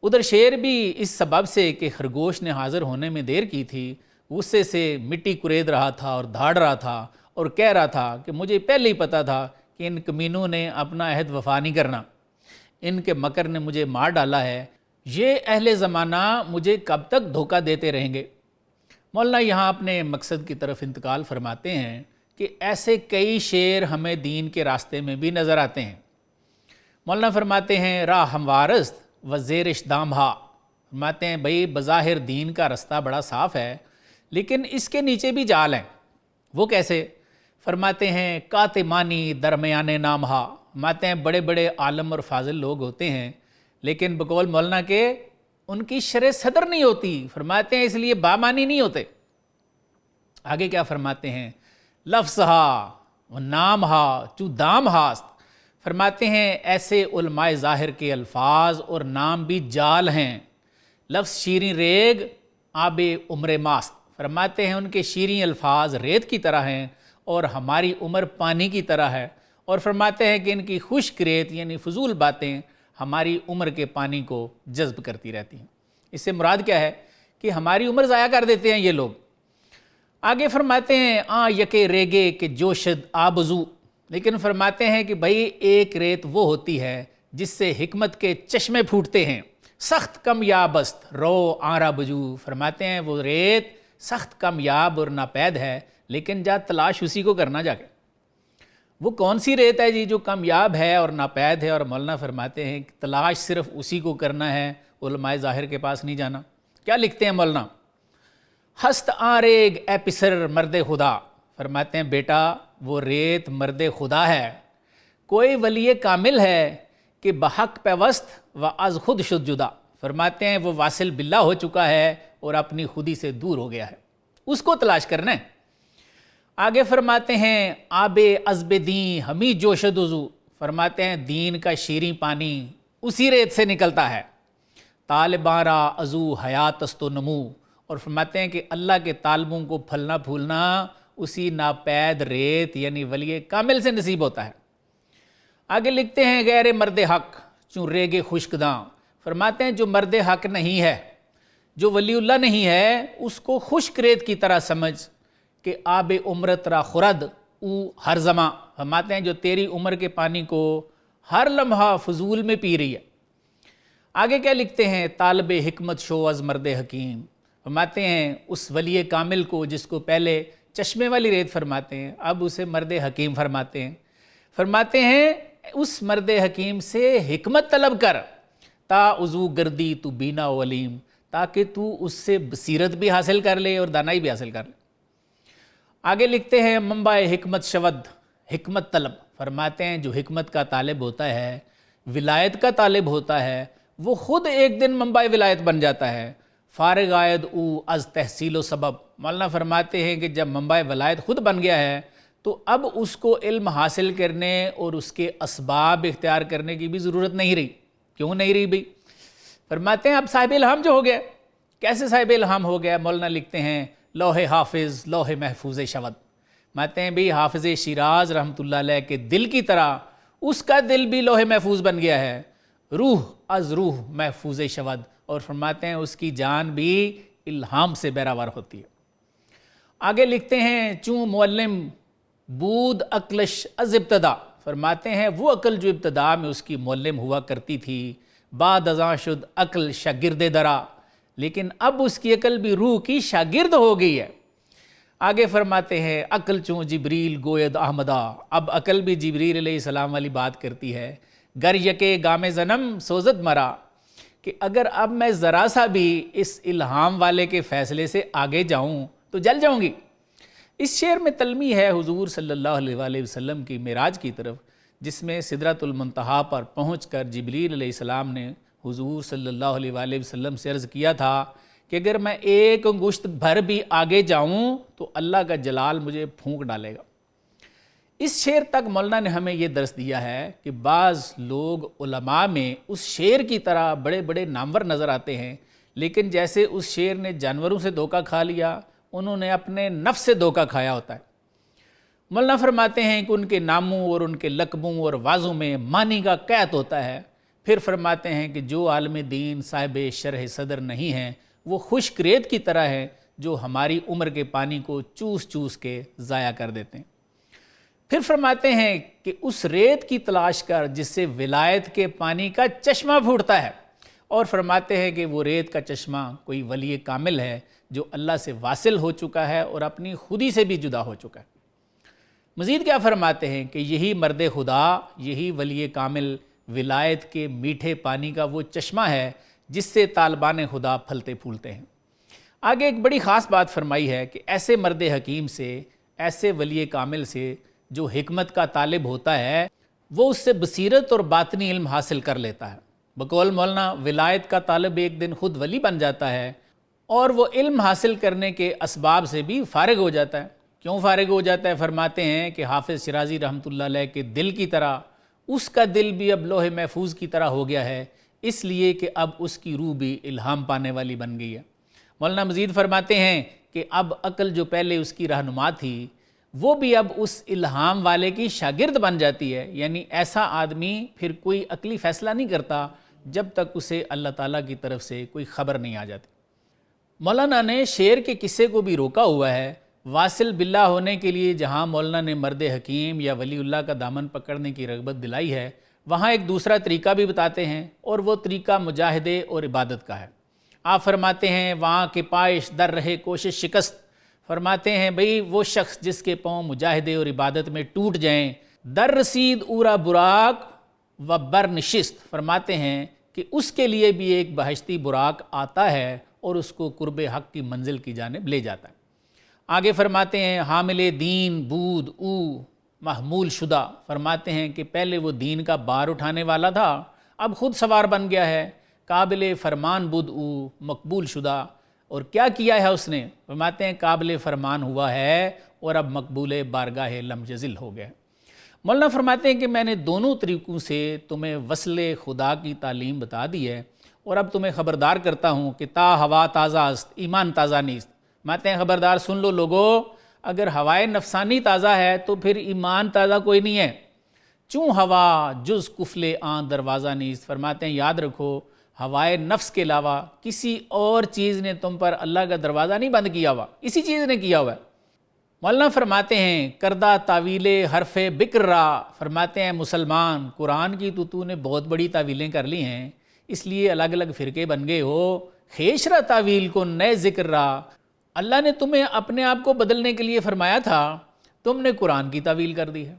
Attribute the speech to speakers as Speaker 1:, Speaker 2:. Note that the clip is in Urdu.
Speaker 1: ادھر شیر بھی اس سبب سے کہ خرگوش نے حاضر ہونے میں دیر کی تھی غصے سے مٹی کرید رہا تھا اور دھاڑ رہا تھا اور کہہ رہا تھا کہ مجھے پہلے ہی پتا تھا کہ ان کمینوں نے اپنا عہد وفا نہیں کرنا، ان کے مکر نے مجھے مار ڈالا ہے، یہ اہل زمانہ مجھے کب تک دھوکہ دیتے رہیں گے۔ مولانا یہاں اپنے مقصد کی طرف انتقال فرماتے ہیں کہ ایسے کئی شعر ہمیں دین کے راستے میں بھی نظر آتے ہیں۔ مولانا فرماتے ہیں راہ ہموارست و زیرش دامہا، فرماتے ہیں بھئی بظاہر دین کا رستہ بڑا صاف ہے لیکن اس کے نیچے بھی جال ہیں۔ وہ کیسے؟ فرماتے ہیں کاتمانی درمیان نامہا، فرماتے ہیں بڑے بڑے عالم اور فاضل لوگ ہوتے ہیں لیکن بقول مولانا کے ان کی شرح صدر نہیں ہوتی، فرماتے ہیں اس لیے بامانی نہیں ہوتے۔ آگے کیا فرماتے ہیں لفظ ہا و نام ہا چو دام ہاست، فرماتے ہیں ایسے علماء ظاہر کے الفاظ اور نام بھی جال ہیں۔ لفظ شیریں ریگ آب عمر ماست، فرماتے ہیں ان کے شیریں الفاظ ریت کی طرح ہیں اور ہماری عمر پانی کی طرح ہے، اور فرماتے ہیں کہ ان کی خشک ریت یعنی فضول باتیں ہماری عمر کے پانی کو جذب کرتی رہتی ہیں۔ اس سے مراد کیا ہے کہ ہماری عمر ضائع کر دیتے ہیں یہ لوگ۔ آگے فرماتے ہیں یکے ریگے کہ جوشد آبزو، لیکن فرماتے ہیں کہ بھئی ایک ریت وہ ہوتی ہے جس سے حکمت کے چشمے پھوٹتے ہیں، سخت کمیاب است رو آرا بجو، فرماتے ہیں وہ ریت سخت کمیاب اور ناپید ہے لیکن جا تلاش اسی کو کرنا جا کے۔ وہ کون سی ریت ہے جی جو کامیاب ہے اور ناپید ہے؟ اور مولانا فرماتے ہیں کہ تلاش صرف اسی کو کرنا ہے، علماء ظاہر کے پاس نہیں جانا۔ کیا لکھتے ہیں مولانا ہست آریگ اے پسر مرد خدا، فرماتے ہیں بیٹا وہ ریت مرد خدا ہے، کوئی ولی کامل ہے کہ بحق پیوست و از خود شد جدا، فرماتے ہیں وہ واصل باللہ ہو چکا ہے اور اپنی خودی سے دور ہو گیا ہے، اس کو تلاش کرنا ہے۔ آگے فرماتے ہیں آب عذب دین ہمیں جوشد وضو، فرماتے ہیں دین کا شیریں پانی اسی ریت سے نکلتا ہے، طالباں را ازو حیات است و نمو، اور فرماتے ہیں کہ اللہ کے طالبوں کو پھلنا پھولنا اسی ناپید ریت یعنی ولی کامل سے نصیب ہوتا ہے۔ آگے لکھتے ہیں غیر مرد حق چون ریگ خشکداں، فرماتے ہیں جو مرد حق نہیں ہے، جو ولی اللہ نہیں ہے، اس کو خشک ریت کی طرح سمجھ کہ آب عمرت را خورد او ہر زماں، فرماتے ہیں جو تیری عمر کے پانی کو ہر لمحہ فضول میں پی رہی ہے۔ آگے کیا لکھتے ہیں طالب حکمت شو از مرد حکیم، فرماتے ہیں اس ولی کامل کو جس کو پہلے چشمے والی ریت فرماتے ہیں اب اسے مرد حکیم فرماتے ہیں۔ فرماتے ہیں اس مرد حکیم سے حکمت طلب کر تا عضو گردی تو بینا و علیم، تاکہ تو اس سے بصیرت بھی حاصل کر لے اور دانائی بھی حاصل کر لے۔ آگے لکھتے ہیں منبع حکمت شود حکمت طلب، فرماتے ہیں جو حکمت کا طالب ہوتا ہے، ولایت کا طالب ہوتا ہے، وہ خود ایک دن منبع ولایت بن جاتا ہے۔ فارغ آید او از تحصیل و سبب، مولانا فرماتے ہیں کہ جب منبع ولایت خود بن گیا ہے تو اب اس کو علم حاصل کرنے اور اس کے اسباب اختیار کرنے کی بھی ضرورت نہیں رہی۔ کیوں نہیں رہی بھئی؟ فرماتے ہیں اب صاحب الہام جو ہو گیا۔ کیسے صاحب الہام ہو گیا؟ مولانا لکھتے ہیں لوح حافظ لوح محفوظ شود، ماتے ہیں بھی حافظ شیراز رحمۃ اللہ علیہ کے دل کی طرح اس کا دل بھی لوح محفوظ بن گیا ہے، روح از روح محفوظ شود، اور فرماتے ہیں اس کی جان بھی الہام سے بیراور ہوتی ہے۔ آگے لکھتے ہیں چون معلم بود عقلش از ابتدا، فرماتے ہیں وہ عقل جو ابتدا میں اس کی معلم ہوا کرتی تھی بعد ازاں شد عقل شاگرد درا، لیکن اب اس کی عقل بھی روح کی شاگرد ہو گئی ہے۔ آگے فرماتے ہیں عقل چون جبریل گوید احمدہ، اب عقل بھی جبریل علیہ السلام والی بات کرتی ہے، گر یکے گام زنم سوزد مرا، کہ اگر اب میں ذرا سا بھی اس الہام والے کے فیصلے سے آگے جاؤں تو جل جاؤں گی۔ اس شعر میں تلمیح ہے حضور صلی اللہ علیہ وآلہ وسلم کی معراج کی طرف، جس میں سدرۃ المنتہا پر پہنچ کر جبریل علیہ السلام نے حضور صلی اللہ علیہ وآلہ وسلم سے عرض کیا تھا کہ اگر میں ایک انگشت بھر بھی آگے جاؤں تو اللہ کا جلال مجھے پھونک ڈالے گا۔ اس شعر تک مولانا نے ہمیں یہ درس دیا ہے کہ بعض لوگ علماء میں اس شعر کی طرح بڑے بڑے نامور نظر آتے ہیں، لیکن جیسے اس شعر نے جانوروں سے دھوکہ کھا لیا، انہوں نے اپنے نفس سے دھوکہ کھایا ہوتا ہے۔ مولانا فرماتے ہیں کہ ان کے ناموں اور ان کے لقبوں اور وازوں میں معنی کا قید ہوتا ہے، پھر فرماتے ہیں کہ جو عالم دین صاحب شرح صدر نہیں ہیں وہ خشک ریت کی طرح ہے جو ہماری عمر کے پانی کو چوس چوس کے ضائع کر دیتے ہیں۔ پھر فرماتے ہیں کہ اس ریت کی تلاش کر جس سے ولایت کے پانی کا چشمہ پھوٹتا ہے، اور فرماتے ہیں کہ وہ ریت کا چشمہ کوئی ولی کامل ہے جو اللہ سے واصل ہو چکا ہے اور اپنی خودی سے بھی جدا ہو چکا ہے۔ مزید کیا فرماتے ہیں کہ یہی مرد خدا، یہی ولی کامل ولایت کے میٹھے پانی کا وہ چشمہ ہے جس سے طالبان خدا پھلتے پھولتے ہیں۔ آگے ایک بڑی خاص بات فرمائی ہے کہ ایسے مرد حکیم سے، ایسے ولی کامل سے جو حکمت کا طالب ہوتا ہے وہ اس سے بصیرت اور باطنی علم حاصل کر لیتا ہے۔ بقول مولانا ولایت کا طالب ایک دن خود ولی بن جاتا ہے اور وہ علم حاصل کرنے کے اسباب سے بھی فارغ ہو جاتا ہے۔ کیوں فارغ ہو جاتا ہے؟ فرماتے ہیں کہ حافظ شیرازی رحمۃ اللہ علیہ کے دل کی طرح اس کا دل بھی اب لوح محفوظ کی طرح ہو گیا ہے، اس لیے کہ اب اس کی روح بھی الہام پانے والی بن گئی ہے۔ مولانا مزید فرماتے ہیں کہ اب عقل جو پہلے اس کی رہنما تھی وہ بھی اب اس الہام والے کی شاگرد بن جاتی ہے، یعنی ایسا آدمی پھر کوئی عقلی فیصلہ نہیں کرتا جب تک اسے اللہ تعالیٰ کی طرف سے کوئی خبر نہیں آ جاتی۔ مولانا نے شعر کے قصے کو بھی روکا ہوا ہے۔ واصل باللہ ہونے کے لیے جہاں مولانا نے مرد حکیم یا ولی اللہ کا دامن پکڑنے کی رغبت دلائی ہے، وہاں ایک دوسرا طریقہ بھی بتاتے ہیں، اور وہ طریقہ مجاہدے اور عبادت کا ہے۔ آپ فرماتے ہیں وہاں کے پائش در رہے کوشش شکست۔ فرماتے ہیں بھئی وہ شخص جس کے پاؤں مجاہدے اور عبادت میں ٹوٹ جائیں، در رسید اورا براق و بر نشست، فرماتے ہیں کہ اس کے لیے بھی ایک بہشتی براق آتا ہے اور اس کو قرب حق کی منزل کی جانب لے جاتا ہے۔ آگے فرماتے ہیں حامل دین بود او محمول شدہ، فرماتے ہیں کہ پہلے وہ دین کا بار اٹھانے والا تھا، اب خود سوار بن گیا ہے۔ قابل فرمان بود او مقبول شدہ، اور کیا کیا ہے اس نے؟ فرماتے ہیں قابل فرمان ہوا ہے اور اب مقبول بارگاہ لم یزل ہو گیا۔ مولانا فرماتے ہیں کہ میں نے دونوں طریقوں سے تمہیں وصل خدا کی تعلیم بتا دی ہے، اور اب تمہیں خبردار کرتا ہوں کہ تا ہوا تازہ است ایمان تازہ نیست۔ فرماتے ہیں خبردار سن لو لوگو، اگر ہوائے نفسانی تازہ ہے تو پھر ایمان تازہ کوئی نہیں ہے۔ چوں ہوا جز کفل آن دروازہ نیست، فرماتے ہیں یاد رکھو ہوائے نفس کے علاوہ کسی اور چیز نے تم پر اللہ کا دروازہ نہیں بند کیا ہوا، اسی چیز نے کیا ہوا ہے۔ مولانا فرماتے ہیں کردہ تعویل حرف بکر را، فرماتے ہیں مسلمان قرآن کی تو نے بہت بڑی تعویلیں کر لی ہیں، اس لیے الگ الگ فرقے بن گئے ہو۔ خیشرہ تعویل کو نئے ذکر را، اللہ نے تمہیں اپنے آپ کو بدلنے کے لیے فرمایا تھا، تم نے قرآن کی تعویل کر دی ہے۔